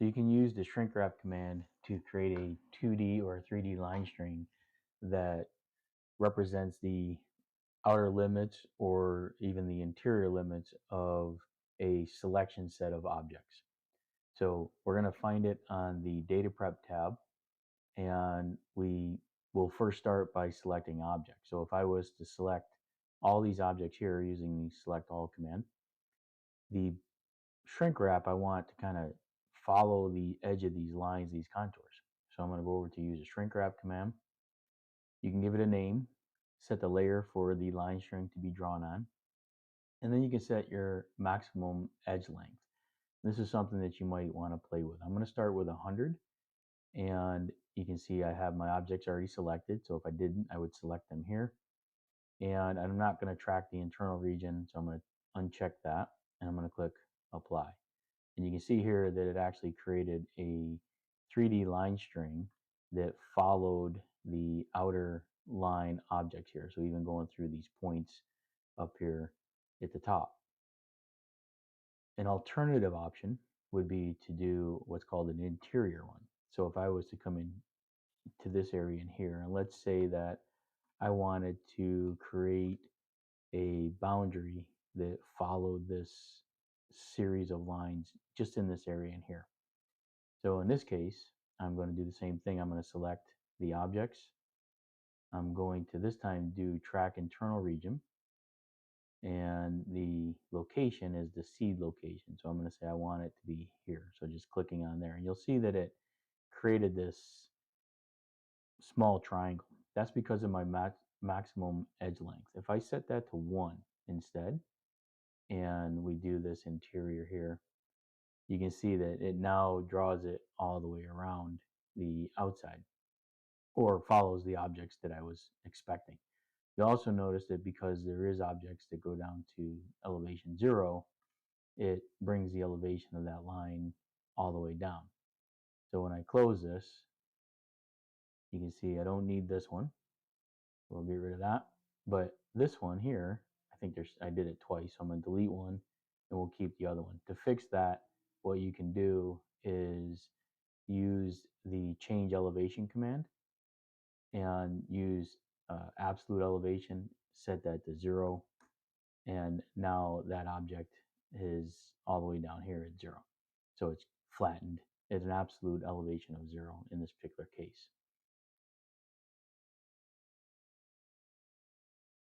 So you can use the shrink wrap command to create a 2D or a 3D line string that represents the outer limits or even the interior limits of a selection set of objects. So we're going to find it on the data prep tab, and we will first start by selecting objects. So if I was to select all these objects here using the select all command, the shrink wrap, I want to kind of follow the edge of these lines, these contours. So I'm going to go over to use a shrink wrap command. You can give it a name, set the layer for the line string to be drawn on, and then you can set your maximum edge length. This is something that you might want to play with. I'm going to start with 100, and you can see I have my objects already selected. So if I didn't, I would select them here. And I'm not going to track the internal region, so I'm going to uncheck that, and I'm going to click apply. And you can see here that it actually created a 3D line string that followed the outer line object here. So even going through these points up here at the top. An alternative option would be to do what's called an interior one. So if I was to come in to this area in here, and let's say that I wanted to create a boundary that followed this series of lines just in this area in here. So in this case, I'm going to do the same thing. I'm going to select the objects. I'm going to this time do track internal region, and the location is the seed location. So I'm going to say I want it to be here. So just clicking on there, and you'll see that it created this small triangle. That's because of my maximum edge length. If I set that to 1 instead, and we do this interior here, you can see that it now draws it all the way around the outside, or follows the objects that I was expecting. You also notice that because there is objects that go down to elevation 0, it brings the elevation of that line all the way down. So when I close this, you can see I don't need this one. We'll get rid of that. But this one here, I did it twice, so I'm going to delete one, and we'll keep the other one. To fix that, what you can do is use the change elevation command and use absolute elevation, set that to 0, and now that object is all the way down here at 0. So it's flattened at an absolute elevation of 0 in this particular case.